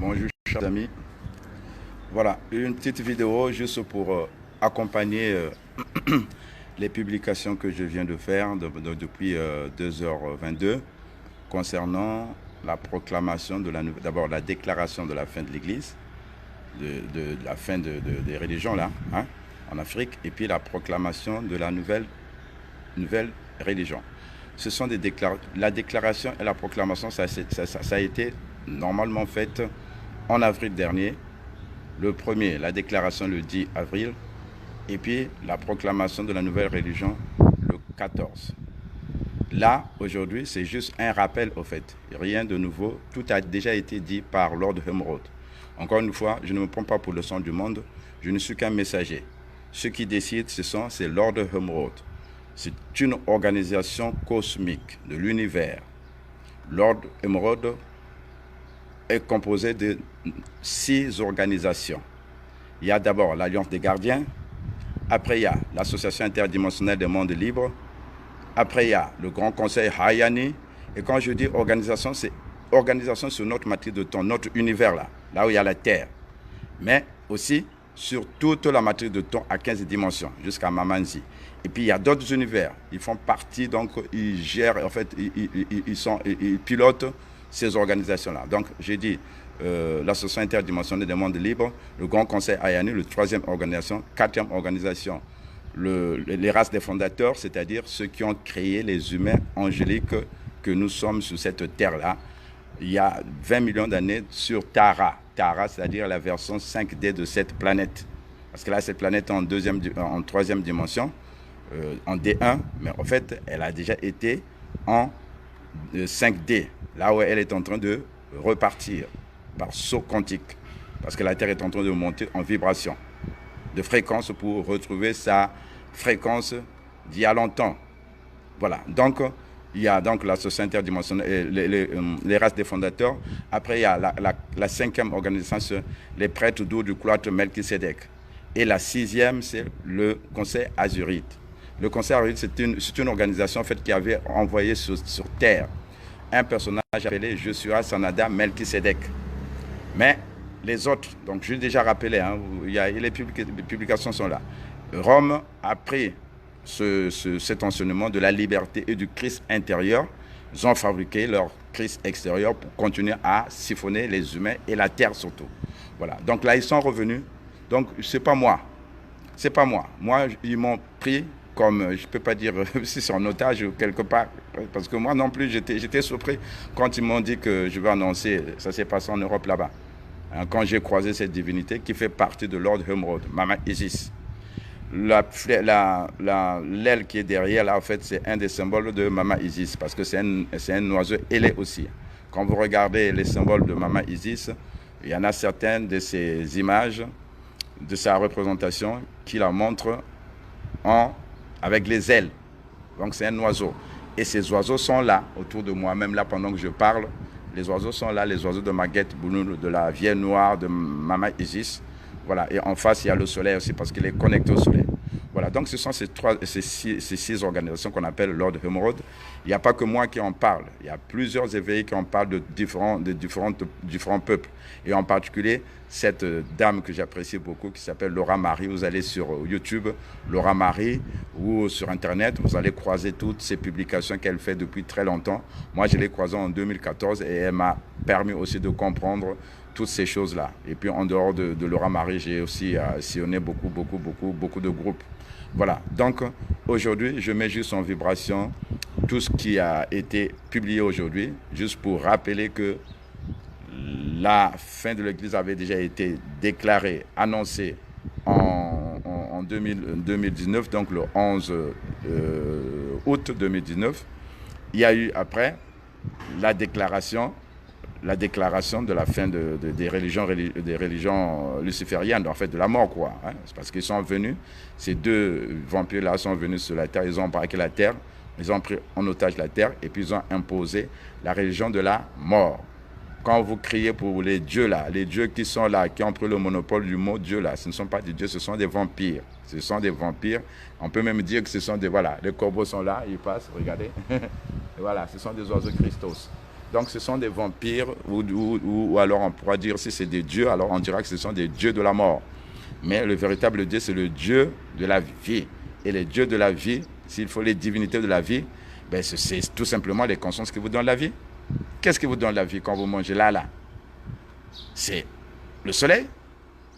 Bonjour chers amis. Voilà, une petite vidéo juste pour accompagner les publications que je viens de faire depuis 2h22 concernant la proclamation de d'abord la déclaration de la fin de l'Église, de la fin des religions là, hein, en Afrique, et puis la proclamation de la nouvelle religion. Ce sont la déclaration et la proclamation, ça a été normalement fait en avril dernier. Le premier, la déclaration le 10 avril, et puis la proclamation de la nouvelle religion le 14. Là, aujourd'hui, c'est juste un rappel au fait. Rien de nouveau. Tout a déjà été dit par Lord Hemrod. Encore une fois, je ne me prends pas pour le sang du monde. Je ne suis qu'un messager. Ceux qui décident, c'est Lord Hemrod. C'est une organisation cosmique de l'univers. Lord Hemrod est composé de 6 organisations. Il y a d'abord l'Alliance des gardiens. Après, il y a l'Association interdimensionnelle des mondes libres. Après, il y a le Grand Conseil Hayani. Et quand je dis organisation, c'est organisation sur notre matrice de temps, notre univers là où il y a la Terre. Mais aussi sur toute la matrice de temps à 15 dimensions, jusqu'à Mamanzi. Et puis, il y a d'autres univers. Ils font partie, donc, ils gèrent, en fait, ils pilotent ces organisations-là. Donc, j'ai dit l'Association interdimensionnelle des mondes libres, le Grand Conseil Hayani, le 3e organisation, 4e organisation, les races des fondateurs, c'est-à-dire ceux qui ont créé les humains angéliques que nous sommes sur cette terre-là. Il y a 20 millions d'années sur Tara. Tara, c'est-à-dire la version 5D de cette planète. Parce que là, cette planète est en 3e dimension, en D1, mais en fait, elle a déjà été en 5D, là où elle est en train de repartir par saut quantique. Parce que la Terre est en train de monter en vibration de fréquence pour retrouver sa fréquence d'il y a longtemps. Voilà, donc il y a donc la société interdimensionnelle, les races des fondateurs. Après, il y a la 5e organisation, les prêtres d'eau du cloître Melchisédek. Et la 6e, c'est le Conseil Azurite. Le Conseil Azurite, c'est une organisation en fait, qui avait envoyé sur Terre un personnage appelé Joshua Sanada Melchisédek. Mais les autres, donc je l'ai déjà rappelé, hein, les publications sont là. Rome a pris cet enseignement de la liberté et du Christ intérieur. Ils ont fabriqué leur Christ extérieur pour continuer à siphonner les humains et la terre surtout. Voilà. Donc là, ils sont revenus. Donc, c'est pas moi. C'est pas moi. Moi, ils m'ont pris comme, je ne peux pas dire si c'est en otage ou quelque part, parce que moi non plus, j'étais surpris quand ils m'ont dit que je vais annoncer, ça s'est passé en Europe là-bas. Quand j'ai croisé cette divinité qui fait partie de Lord Hemrod, Mama Isis. L'aile qui est derrière, là, en fait, c'est un des symboles de Mama Isis, parce que c'est un oiseau ailé aussi. Quand vous regardez les symboles de Mama Isis, il y en a certaines de ces images, de sa représentation, qui la montrent avec les ailes. Donc, c'est un oiseau. Et ces oiseaux sont là, autour de moi, même là, pendant que je parle. Les oiseaux sont là, les oiseaux de Maguette Bounou, de la vieille noire, de Mama Isis. Voilà, et en face, il y a le soleil aussi, parce qu'il est connecté au soleil. Voilà, donc ce sont ces 6 organisations qu'on appelle Lord Hemrod. Il n'y a pas que moi qui en parle. Il y a plusieurs éveillés qui en parlent de différents peuples. Et en particulier, cette dame que j'apprécie beaucoup, qui s'appelle Laura Marie. Vous allez sur YouTube, Laura Marie, ou sur Internet, vous allez croiser toutes ces publications qu'elle fait depuis très longtemps. Moi, je l'ai croisée en 2014 et elle m'a permis aussi de comprendre toutes ces choses-là. Et puis, en dehors de Laura Marie, j'ai aussi sillonné beaucoup de groupes. Voilà. Donc, aujourd'hui, je mets juste en vibration tout ce qui a été publié aujourd'hui, juste pour rappeler que la fin de l'Église avait déjà été déclarée, annoncée en 2019, donc le 11 août 2019. Il y a eu après la déclaration de la fin des religions lucifériennes, en fait de la mort, quoi. Hein. C'est parce qu'ils sont venus, ces 2 vampires-là sont venus sur la terre, ils ont braqué la terre, ils ont pris en otage la terre, et puis ils ont imposé la religion de la mort. Quand vous criez pour les dieux là, les dieux qui sont là, qui ont pris le monopole du mot Dieu là, ce ne sont pas des dieux, ce sont des vampires. Ce sont des vampires. On peut même dire que ce sont des, voilà, les corbeaux sont là, ils passent, regardez. Et voilà, ce sont des oiseaux Christos. Donc ce sont des vampires, ou alors on pourra dire, si c'est des dieux, alors on dira que ce sont des dieux de la mort. Mais le véritable Dieu, c'est le Dieu de la vie. Et les dieux de la vie, s'il faut les divinités de la vie, ben c'est tout simplement les consciences qui vous donnent la vie. Qu'est-ce qui vous donne la vie quand vous mangez là? C'est le soleil,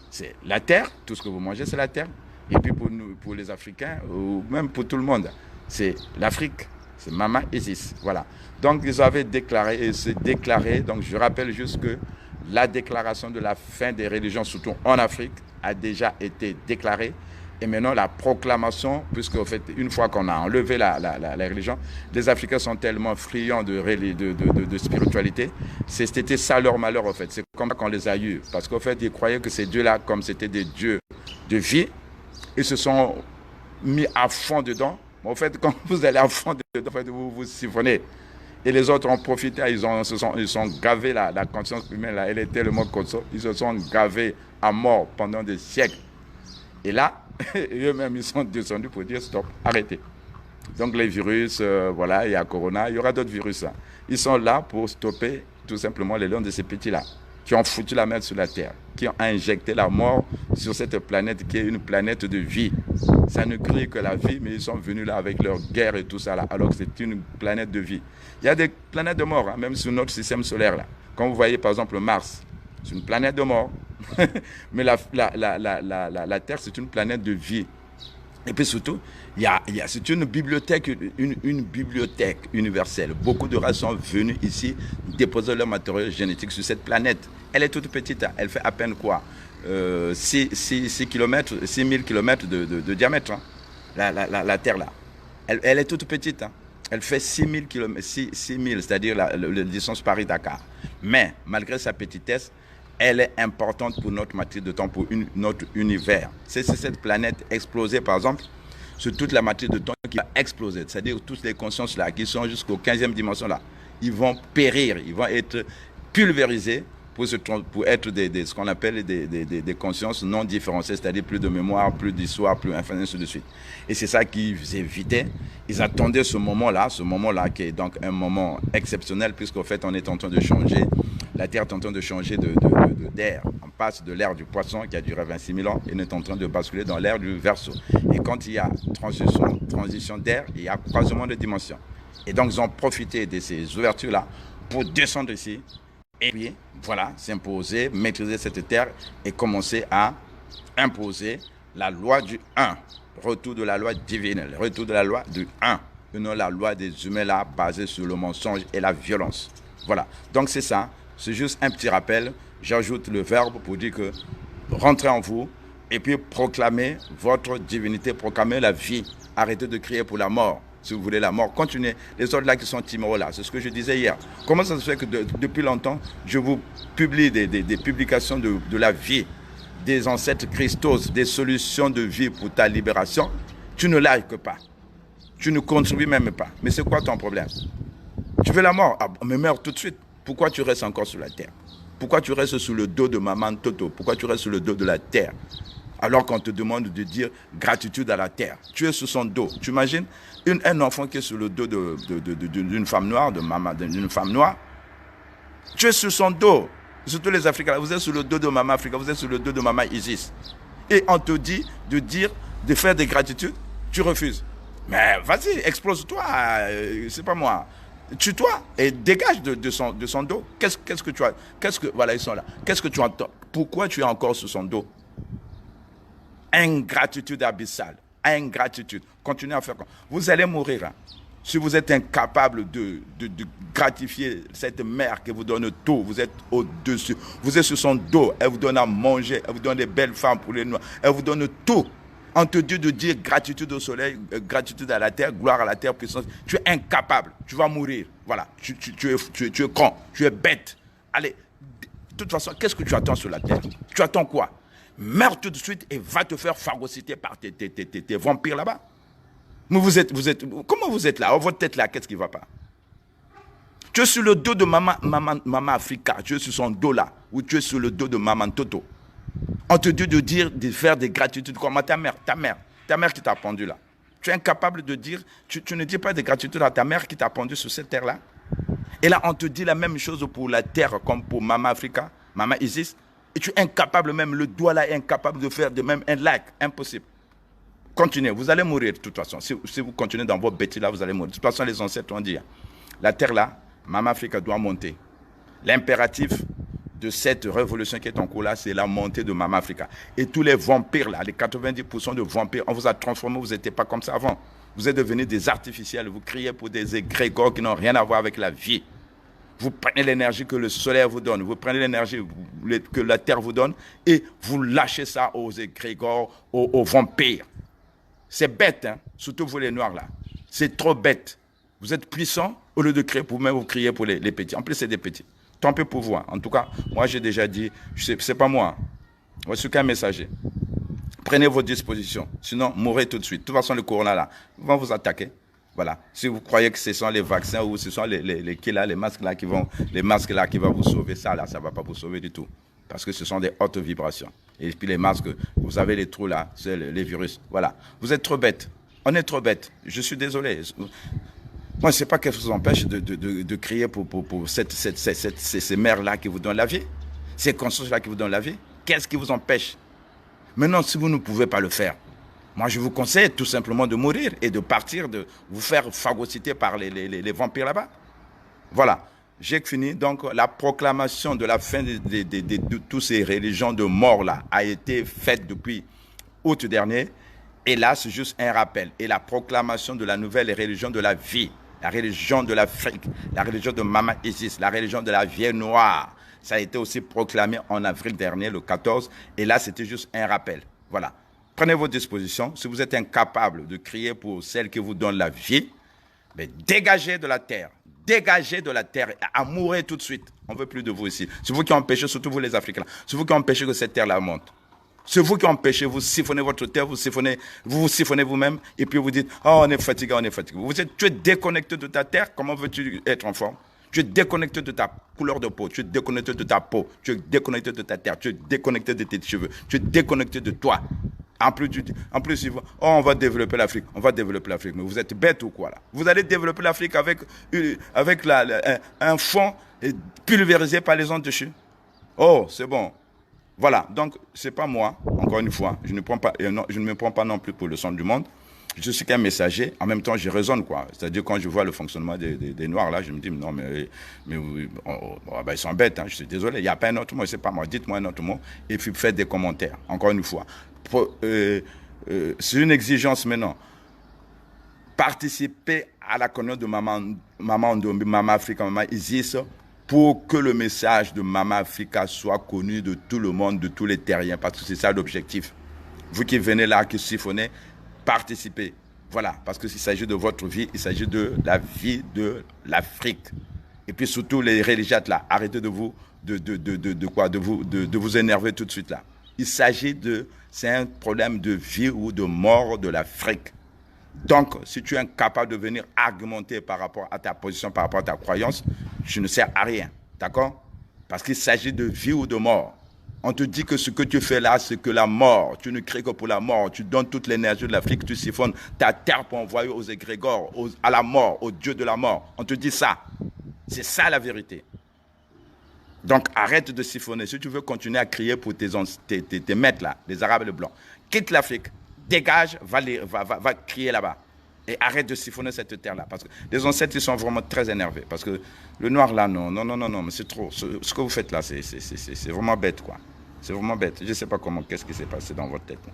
c'est la terre, tout ce que vous mangez, c'est la terre. Et puis pour nous, pour les Africains, ou même pour tout le monde, c'est l'Afrique, c'est Mama Isis. Voilà. Donc ils avaient déclaré, et c'est déclaré, donc je rappelle juste que la déclaration de la fin des religions, surtout en Afrique, a déjà été déclarée. Et maintenant, la proclamation, puisque en fait, une fois qu'on a enlevé la religion, les Africains sont tellement friands de spiritualité. C'était ça leur malheur, en fait. C'est comme ça qu'on les a eus. Parce qu'en fait, ils croyaient que ces dieux-là, comme c'était des dieux de vie, ils se sont mis à fond dedans. En fait, quand vous allez à fond dedans, en fait, vous vous siphonnez. Et les autres ont profité, ils sont gavés, la conscience humaine, là, elle est tellement consciente, ils se sont gavés à mort pendant des siècles. Et là, eux-mêmes, ils sont descendus pour dire stop, arrêtez. Donc les virus, voilà, il y a Corona, il y aura d'autres virus. Hein. Ils sont là pour stopper tout simplement les lions de ces petits-là, qui ont foutu la main sur la Terre, qui ont injecté la mort sur cette planète qui est une planète de vie. Ça ne crie que la vie, mais ils sont venus là avec leur guerre et tout ça là, alors que c'est une planète de vie. Il y a des planètes de mort, hein, même sur notre système solaire là. Quand vous voyez par exemple Mars, c'est une planète de mort. Mais la Terre, c'est une planète de vie. Et puis surtout, c'est une bibliothèque universelle. Beaucoup de races sont venues ici déposer leur matériel génétique sur cette planète. Elle est toute petite, elle fait à peine quoi 6 km, 6000 km de diamètre, hein, la Terre là. Elle est toute petite, hein. Elle fait 6000 km, 6000, c'est-à-dire la distance Paris-Dakar. Mais malgré sa petitesse, elle est importante pour notre matrice de temps, pour notre univers. C'est cette planète explosée, par exemple, sur toute la matrice de temps qui va exploser. C'est-à-dire toutes les consciences là, qui sont jusqu'au 15e dimension là, ils vont périr, ils vont être pulvérisés pour être ce qu'on appelle des consciences non différenciées, c'est-à-dire plus de mémoire, plus d'histoire, plus ainsi de suite. Et c'est ça qu'ils évitaient. Ils attendaient ce moment-là qui est donc un moment exceptionnel, puisqu'en fait on est en train de changer, la Terre est en train de changer d'air. On passe de l'ère du poisson qui a duré 26 000 ans et on est en train de basculer dans l'ère du Verseau. Et quand il y a transition d'air, il y a croisement de dimensions. Et donc ils ont profité de ces ouvertures-là pour descendre ici. Et puis, voilà, s'imposer, maîtriser cette terre et commencer à imposer la loi du 1. Retour de la loi divine, le retour de la loi du 1. Et non la loi des humains là, basée sur le mensonge et la violence. Voilà, donc c'est ça. C'est juste un petit rappel. J'ajoute le verbe pour dire que rentrez en vous et puis proclamez votre divinité, proclamez la vie. Arrêtez de crier pour la mort. Si vous voulez la mort, continuez. Les autres là qui sont timorés là, c'est ce que je disais hier. Comment ça se fait que depuis longtemps, je vous publie des publications de la vie, des ancêtres Christos, des solutions de vie pour ta libération. Tu ne likes pas. Tu ne contribues même pas. Mais c'est quoi ton problème? Tu veux la mort? Ah, mais meurs tout de suite. Pourquoi tu restes encore sur la terre? Pourquoi tu restes sous le dos de maman Toto? Pourquoi tu restes sur le dos de la terre? Alors qu'on te demande de dire gratitude à la terre. Tu es sous son dos. Tu imagines un enfant qui est sur le dos d'une femme noire, d'une femme noire. Tu es sur son dos. Surtout les Africains. Vous êtes sur le dos de maman Africa. Vous êtes sur le dos de maman Isis. Et on te dit de faire des gratitudes. Tu refuses. Mais vas-y, explose-toi. C'est pas moi. Tue-toi et dégage de son dos. Qu'est-ce que tu as? Voilà, ils sont là. Qu'est-ce que tu entends? Pourquoi tu es encore sur son dos? Ingratitude abyssale. Ingratitude. Continuez à faire comme. Vous allez mourir. Hein. Si vous êtes incapable de gratifier cette mère qui vous donne tout, vous êtes au-dessus. Vous êtes sur son dos. Elle vous donne à manger. Elle vous donne des belles femmes pour les noirs. Elle vous donne tout. On te dit de dire gratitude au soleil, gratitude à la terre, gloire à la terre, puissance. Tu es incapable. Tu vas mourir. Voilà. Tu es con. Tu es bête. Allez. De toute façon, qu'est-ce que tu attends sur la terre? Tu attends quoi? Meurs tout de suite et va te faire phagocyter par tes vampires là-bas. Mais comment vous êtes là? Votre tête là, qu'est-ce qui ne va pas? Tu es sur le dos de maman Africa, tu es sur son dos là, ou tu es sur le dos de maman Toto. On te dit de faire des gratitudes comme à ta mère qui t'a pendu là. Tu es incapable de dire, tu ne dis pas de gratitude à ta mère qui t'a pendu sur cette terre là. Et là, on te dit la même chose pour la terre comme pour Mama Africa, Mama Isis. Et tu es incapable même, le doigt là est incapable de faire de même un like, impossible. Continuez, vous allez mourir de toute façon. Si vous continuez dans vos bêtises là, vous allez mourir. De toute façon, les ancêtres ont dit, la terre là, Mama Africa doit monter. L'impératif de cette révolution qui est en cours là, c'est la montée de Mama Africa. Et tous les vampires là, les 90% de vampires, on vous a transformé, vous n'étiez pas comme ça avant. Vous êtes devenus des artificiels, vous criez pour des égrégores qui n'ont rien à voir avec la vie. Vous prenez l'énergie que le soleil vous donne, vous prenez l'énergie que la terre vous donne et vous lâchez ça aux égrégores, aux vampires. C'est bête, hein? Surtout vous les noirs là. C'est trop bête. Vous êtes puissants, au lieu de crier pour vous-même, vous criez pour les petits. En plus, c'est des petits. Tant pis pour vous. Hein. En tout cas, moi j'ai déjà dit, c'est pas moi. Je suis qu'un messager. Prenez vos dispositions, sinon mourrez tout de suite. De toute façon, le corona là, ils vont vous attaquer. Voilà. Si vous croyez que ce sont les vaccins ou ce sont les masques là qui vont vous sauver, ça là, ça va pas vous sauver du tout. Parce que ce sont des hautes vibrations. Et puis les masques, vous avez les trous là, c'est les virus. Voilà. Vous êtes trop bêtes. On est trop bêtes. Je suis désolé. Moi, je ne sais pas qu'est-ce qui vous empêche de crier pour ces mères-là qui vous donnent la vie. Ces consciences-là qui vous donnent la vie. Qu'est-ce qui vous empêche? Maintenant, si vous ne pouvez pas le faire, moi, je vous conseille tout simplement de mourir et de partir, de vous faire phagocyter par les vampires là-bas. Voilà. J'ai fini. Donc, la proclamation de la fin de toutes ces religions de mort là a été faite depuis août dernier. Et là, c'est juste un rappel. Et la proclamation de la nouvelle religion de la vie, la religion de l'Afrique, la religion de Mama Isis, la religion de la vieille noire, ça a été aussi proclamé en avril dernier, le 14. Et là, c'était juste un rappel. Voilà. Prenez vos dispositions. Si vous êtes incapable de crier pour celle qui vous donne la vie, mais dégagez de la terre. Dégagez de la terre. À mourir tout de suite. On ne veut plus de vous ici. C'est vous qui empêchez, surtout vous les Africains. C'est vous qui empêchez que cette terre-là monte. C'est vous qui empêchez, vous siphonnez votre terre, vous vous siphonnez vous-même, et puis vous dites, oh, on est fatigué, on est fatigué. Tu es déconnecté de ta terre, comment veux-tu être en forme? Tu es déconnecté de ta couleur de peau, tu es déconnecté de ta peau, tu es déconnecté de ta terre, tu es déconnecté de tes cheveux, tu es déconnecté de toi. En plus, on va développer l'Afrique, on va développer l'Afrique. Mais vous êtes bête ou quoi là? Vous allez développer l'Afrique avec un fond pulvérisé par les ondes dessus. Oh, c'est bon. Voilà, donc c'est pas moi, encore une fois, je ne me prends pas non plus pour le centre du monde. Je suis qu'un messager, en même temps je raisonne quoi. C'est-à-dire quand je vois le fonctionnement des Noirs là, je me dis non mais ils sont bêtes, hein, je suis désolé, il n'y a pas un autre mot, c'est pas moi, dites-moi un autre mot et puis faites des commentaires, encore une fois. C'est une exigence maintenant. Participer à la connexion de Maman Ndombi, Mama Africa, Mama Isis, pour que le message de Mama Africa soit connu de tout le monde, de tous les terriens, parce que c'est ça l'objectif. Vous qui venez là, qui siphonnez, participez. Voilà, parce qu'il s'agit de votre vie, il s'agit de la vie de l'Afrique. Et puis surtout les religieux là, arrêtez de vous énerver tout de suite là. C'est un problème de vie ou de mort de l'Afrique. Donc, si tu es incapable de venir argumenter par rapport à ta position, par rapport à ta croyance, tu ne sers à rien. D'accord? Parce qu'il s'agit de vie ou de mort. On te dit que ce que tu fais là, c'est que la mort. Tu ne crées que pour la mort. Tu donnes toute l'énergie de l'Afrique, tu siphonnes ta terre pour envoyer aux égrégores, à la mort, aux dieux de la mort. On te dit ça. C'est ça la vérité. Donc, arrête de siphonner. Si tu veux continuer à crier pour tes maîtres là, les Arabes et les Blancs, quitte l'Afrique. Dégage, va crier là-bas. Et arrête de siphonner cette terre-là. Parce que les ancêtres, ils sont vraiment très énervés. Parce que le noir là, non, mais c'est trop. Ce que vous faites là, c'est vraiment bête, quoi. C'est vraiment bête. Je ne sais pas qu'est-ce qui s'est passé dans votre tête. Là.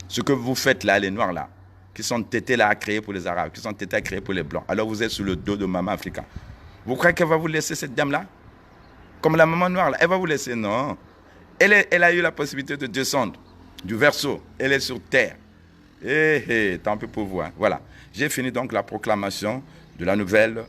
Ce que vous faites là, les noirs là, qui sont tétés là à créer pour les Arabes, qui sont tétés à créer pour les Blancs. Alors vous êtes sur le dos de Mama Africa. Vous croyez qu'elle va vous laisser cette dame-là? Comme la maman noire là, elle va vous laisser? Non. Elle a eu la possibilité de descendre du verseau, elle est sur terre. Tant pis pour vous. Hein. Voilà. J'ai fini donc la proclamation de la nouvelle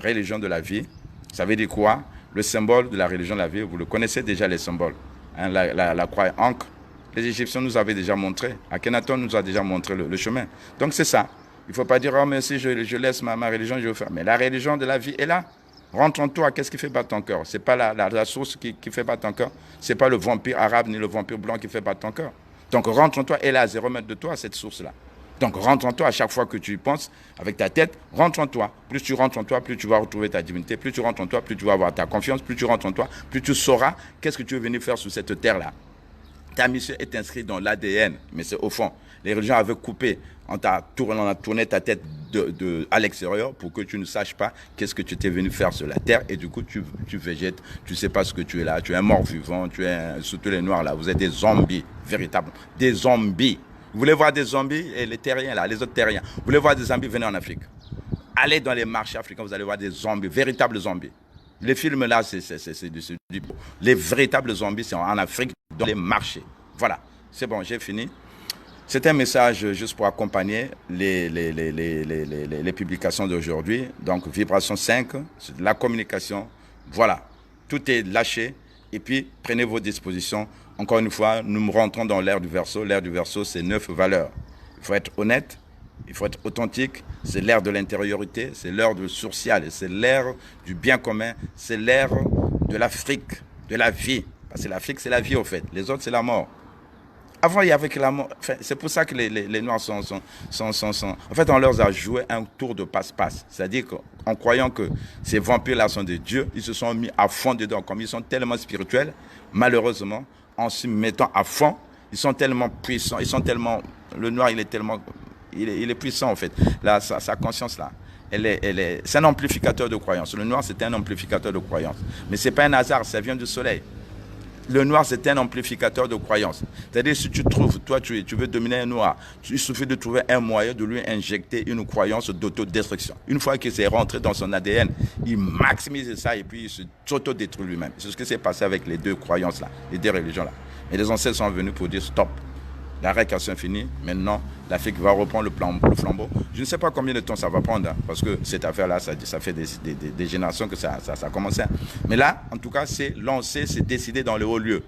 religion de la vie. Ça veut dire quoi? Le symbole de la religion de la vie, vous le connaissez déjà les symboles. Hein, la croix ancre. Les Égyptiens nous avaient déjà montré. Akhenaton nous a déjà montré le chemin. Donc c'est ça. Il ne faut pas dire, oh mais si je laisse ma religion, je vais faire. Mais la religion de la vie est là. Rentre en toi, qu'est-ce qui fait battre ton cœur? Ce n'est pas la source qui fait battre ton cœur. Ce n'est pas le vampire arabe ni le vampire blanc qui fait battre ton cœur. Donc rentre en toi, elle est à 0 mètre de toi, cette source-là. Donc rentre en toi à chaque fois que tu y penses, avec ta tête, rentre en toi. Plus tu rentres en toi, plus tu vas retrouver ta divinité. Plus tu rentres en toi, plus tu vas avoir ta confiance. Plus tu rentres en toi, plus tu sauras qu'est-ce que tu veux venir faire sur cette terre-là. Ta mission est inscrite dans l'ADN, mais c'est au fond. Les religions avaient coupé, on a tourné ta tête à l'extérieur pour que tu ne saches pas qu'est-ce que tu étais venu faire sur la terre. Et du coup, tu végètes, tu ne sais pas ce que tu es là. Tu es un mort-vivant, surtout les Noirs là, vous êtes des zombies, véritables. Des zombies. Vous voulez voir des zombies, et les terriens là, les autres terriens. Vous voulez voir des zombies, venez en Afrique. Allez dans les marchés africains, vous allez voir des zombies, véritables zombies. Les films là, c'est du beau. Les véritables zombies, c'est en Afrique, dans les marchés. Voilà, c'est bon, j'ai fini. C'est un message juste pour accompagner les publications d'aujourd'hui. Donc, Vibration 5, c'est de la communication. Voilà, tout est lâché. Et puis, prenez vos dispositions. Encore une fois, nous rentrons dans l'ère du Verseau. L'ère du Verseau, c'est 9 valeurs. Il faut être honnête, il faut être authentique. C'est l'ère de l'intériorité, c'est l'ère du social, c'est l'ère du bien commun, c'est l'ère de l'Afrique, de la vie. Parce que l'Afrique, c'est la vie, au fait. Les autres, c'est la mort. Avant, il y avait que la mort. Enfin, c'est pour ça que les Noirs sont... En fait, on leur a joué un tour de passe-passe. C'est-à-dire qu'en croyant que ces vampires-là sont des dieux, ils se sont mis à fond dedans. Comme ils sont tellement spirituels, malheureusement, en se mettant à fond, ils sont tellement puissants, ils sont tellement... Le Noir, il est tellement... Il est puissant, en fait. Là, sa conscience-là, c'est un amplificateur de croyance. Le Noir, c'est un amplificateur de croyance. Mais ce n'est pas un hasard, ça vient du soleil. Le Noir, c'est un amplificateur de croyance. C'est-à-dire, si tu trouves, toi, tu veux dominer un Noir, il suffit de trouver un moyen de lui injecter une croyance d'autodestruction. Une fois qu'il s'est rentré dans son ADN, il maximise ça et puis il s'autodétruit lui-même. C'est ce qui s'est passé avec les deux croyances-là, les deux religions-là. Et les ancêtres sont venus pour dire stop. La récréation est finie. Maintenant, l'Afrique va reprendre le flambeau. Je ne sais pas combien de temps ça va prendre, hein, parce que cette affaire-là, ça fait des générations que ça a commencé. Mais là, en tout cas, c'est lancé, c'est décidé dans les hauts lieux.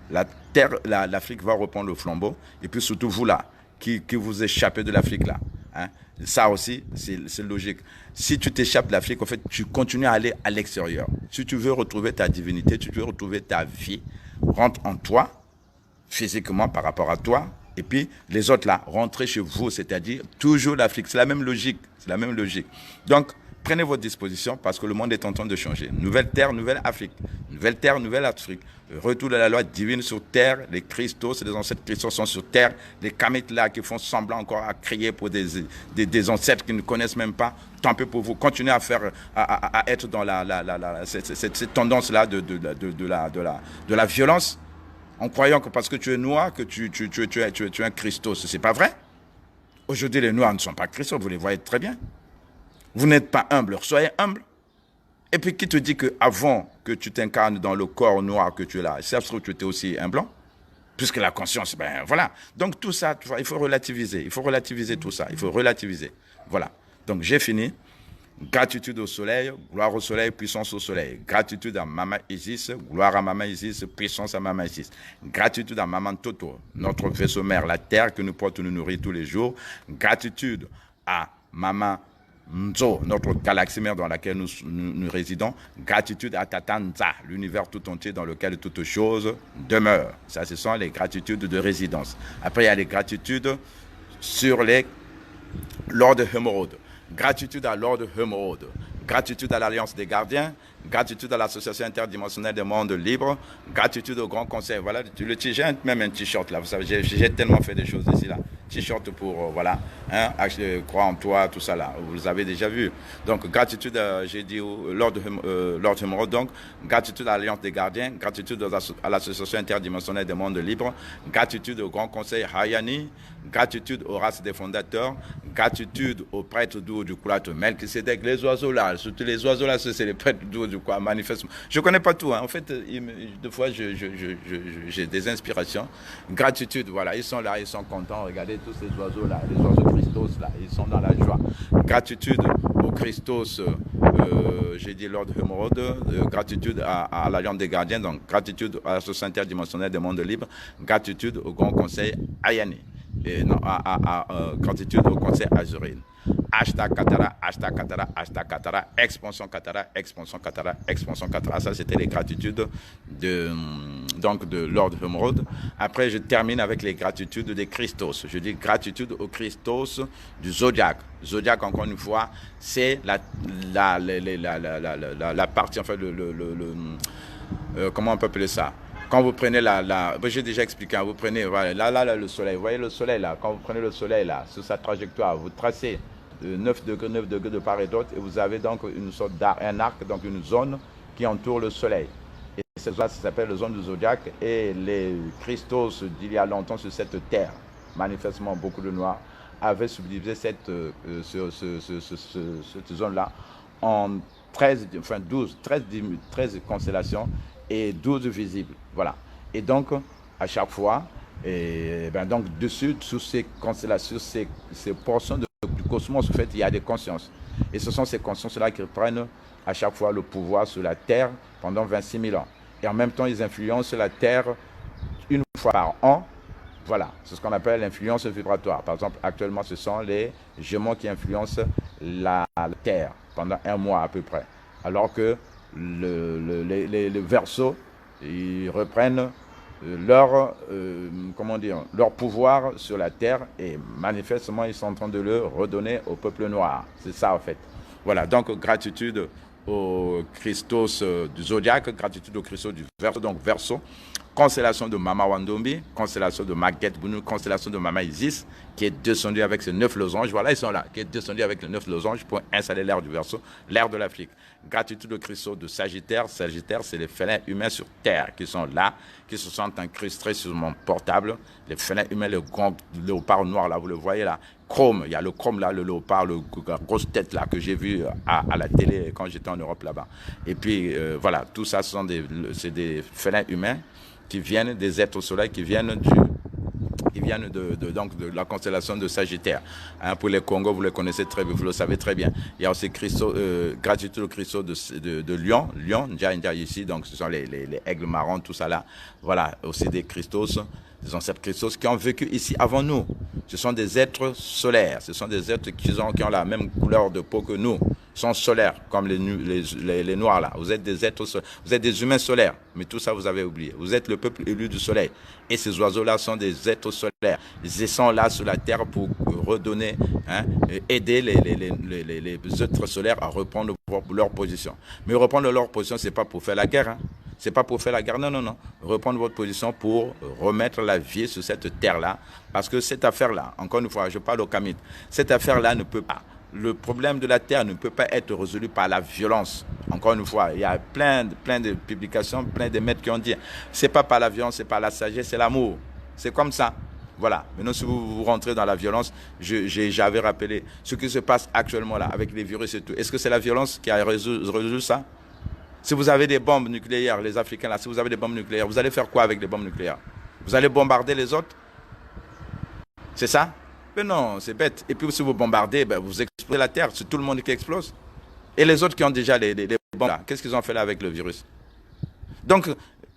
L'Afrique va reprendre le flambeau. Et puis surtout, vous là, qui vous échappez de l'Afrique là. Hein, ça aussi, c'est logique. Si tu t'échappes de l'Afrique, en fait, tu continues à aller à l'extérieur. Si tu veux retrouver ta divinité, tu veux retrouver ta vie, rentre en toi, physiquement par rapport à toi, et puis les autres là, rentrez chez vous, c'est-à-dire toujours l'Afrique. C'est la même logique, c'est la même logique. Donc, prenez vos dispositions parce que le monde est en train de changer. Nouvelle terre, nouvelle Afrique. Nouvelle terre, nouvelle Afrique. Retour de la loi divine sur terre. Les Christos, les ancêtres Christos sont sur terre. Les Kamites là qui font semblant encore à crier pour des ancêtres qui ne connaissent même pas. Tant pis pour vous. Continuez à faire, à être dans cette tendance-là de la violence. En croyant que parce que tu es noir, que tu es un Christos. Ce n'est pas vrai. Aujourd'hui, les Noirs ne sont pas Christos, vous les voyez très bien. Vous n'êtes pas humble, soyez humble. Et puis, qui te dit qu'avant que tu t'incarnes dans le corps noir que tu es là, ça se trouve que tu étais aussi un blanc? Puisque la conscience, ben voilà. Donc, tout ça, il faut relativiser. Il faut relativiser tout ça. Il faut relativiser. Voilà. Donc, j'ai fini. Gratitude au soleil, gloire au soleil, puissance au soleil. Gratitude à Maman Isis, gloire à Maman Isis, puissance à Maman Isis. Gratitude à Maman Toto, notre vaisseau mère, la terre que nous porte nous nourrit tous les jours. Gratitude à Maman Nzo, notre galaxie mère dans laquelle nous résidons. Gratitude à Tatanza, l'univers tout entier dans lequel toutes choses demeurent. Ça, ce sont les gratitudes de résidence. Après, il y a les gratitudes sur les Lord Hémorrhodes. Gratitude à Lord Hémorrhodes. Gratitude à l'Alliance des Gardiens. Gratitude à l'Association interdimensionnelle des mondes libres. Gratitude au Grand Conseil. Voilà, j'ai même un t-shirt là. Vous savez, j'ai tellement fait des choses ici là. T-shirt pour, voilà, hein, croire en toi, tout ça là. Vous avez déjà vu. Donc, gratitude, j'ai dit Lord Hémorrhodes. Donc, gratitude à l'Alliance des Gardiens. Gratitude à l'Association interdimensionnelle des mondes libres. Gratitude au Grand Conseil Hayani. Gratitude aux races des fondateurs. Gratitude aux prêtres d'eau du Koulat Melchisedec. Les oiseaux là, surtout les oiseaux là, c'est les prêtres d'eau du Koulat, manifestement. Je ne connais pas tout. Hein. En fait, des fois, j'ai des inspirations. Gratitude, voilà, ils sont là, ils sont contents. Regardez tous ces oiseaux là, les oiseaux Christos là, ils sont dans la joie. Gratitude au Christos, j'ai dit Lord Hémorrhodes. Gratitude à l'Alliance des Gardiens. Donc, gratitude à la Société interdimensionnelle des mondes libres. Gratitude au Grand Conseil Ayani. Et non, gratitude au Conseil Azurine. hashtag Katara, hashtag Katara, hashtag Katara, expansion Katara, expansion Katara, expansion Katara. Ça, c'était les gratitudes de Lord Emerald. Après, je termine avec les gratitudes des Christos. Je dis gratitude aux Christos du Zodiac. Zodiac, encore une fois, c'est la partie, enfin, comment on peut appeler ça? Quand vous prenez j'ai déjà expliqué, hein, vous prenez, voilà, là, le soleil, vous voyez le soleil là, quand vous prenez le soleil là, sur sa trajectoire, vous tracez 9 degrés de part et d'autre, et vous avez donc une sorte un arc, donc une zone qui entoure le soleil. Et cette zone, ça s'appelle la zone du zodiaque, et les Christos d'il y a longtemps sur cette terre, manifestement beaucoup de noirs, avaient subdivisé cette zone-là en 13 constellations, et 12 visibles. Voilà. Et donc, à chaque fois, donc dessus, sous ces constellations, ces portions du cosmos, en fait, il y a des consciences. Et ce sont ces consciences-là qui prennent à chaque fois le pouvoir sur la Terre pendant 26 000 ans. Et en même temps, ils influencent la Terre une fois par an. Voilà, c'est ce qu'on appelle l'influence vibratoire. Par exemple, actuellement, ce sont les Gémeaux qui influencent la Terre pendant un mois à peu près. Alors que les Verseaux, ils reprennent leur pouvoir sur la terre, et manifestement ils sont en train de le redonner au peuple noir. C'est ça en fait. Voilà, donc gratitude aux Christos du Zodiac, gratitude aux Christos du Verseau, donc Verseau, constellation de Mama Wandombi, constellation de Maguette Bounou, constellation de Mama Isis, qui est descendu avec ses 9 losanges, voilà, ils sont là, qui est descendu avec les 9 losanges pour installer l'ère du Verseau, l'ère de l'Afrique. Gratitude au Christos de Sagittaire. Sagittaire, c'est les félins humains sur Terre qui sont là, qui se sont incrustés sur mon portable. Les félins humains, le grand léopard noir, là, vous le voyez là, chrome, il y a le chrome là, le léopard, la grosse tête là que j'ai vu à la télé quand j'étais en Europe là-bas. Et puis voilà, tout ça, c'est des félins humains qui viennent des êtres au soleil, qui viennent donc de la constellation de Sagittaire. Hein, pour les Congos, vous le connaissez très bien, vous le savez très bien. Il y a aussi gratitude au Christo de Lion, Ndia ici, donc ce sont les aigles marrons, tout ça là. Voilà, aussi des Christos, des ancêtres Christos qui ont vécu ici avant nous. Ce sont des êtres solaires, ce sont des êtres qui ont la même couleur de peau que nous. Ils sont solaires, comme les noirs là. Vous êtes des êtres solaires, vous êtes des humains solaires, mais tout ça vous avez oublié. Vous êtes le peuple élu du soleil. Et ces oiseaux-là sont des êtres solaires. Ils sont là sur la terre pour redonner, aider les êtres solaires à reprendre leur position. Mais reprendre leur position, c'est pas pour faire la guerre. C'est pas pour faire la guerre, non. Reprendre votre position pour remettre la vie sur cette terre-là. Parce que cette affaire-là, encore une fois, je parle au Kamit, cette affaire-là ne peut pas. Le problème de la terre ne peut pas être résolu par la violence. Encore une fois, il y a plein de publications, plein de maîtres qui ont dit, c'est pas par la violence, c'est par la sagesse, c'est l'amour. C'est comme ça. Voilà. Maintenant, si vous rentrez dans la violence, j'avais rappelé ce qui se passe actuellement là, avec les virus et tout. Est-ce que c'est la violence qui a résolu ça? Si vous avez des bombes nucléaires, les Africains là, si vous avez des bombes nucléaires, vous allez faire quoi avec les bombes nucléaires? Vous allez bombarder les autres? C'est ça? Mais non, c'est bête. Et puis si vous bombardez, vous explosez la terre, c'est tout le monde qui explose. Et les autres qui ont déjà les bombes là, qu'est-ce qu'ils ont fait là avec le virus? Donc,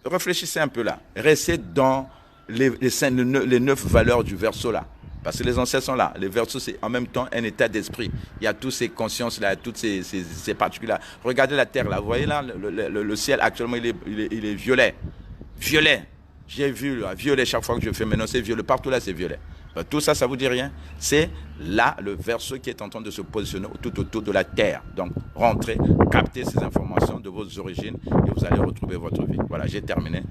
réfléchissez un peu là. Restez dans les 9 valeurs du Verseau là. Parce que les ancêtres sont là. Le Verseau, c'est en même temps un état d'esprit. Il y a toutes ces consciences-là, toutes ces particules-là. Regardez la terre là. Vous voyez là, le ciel actuellement, il est violet. Violet. J'ai vu là, violet chaque fois que je fais. Maintenant, c'est violet. Partout là, c'est violet. Tout ça, ça vous dit rien? C'est là le Verseau qui est en train de se positionner tout autour de la terre. Donc, rentrez, captez ces informations de vos origines et vous allez retrouver votre vie. Voilà, j'ai terminé.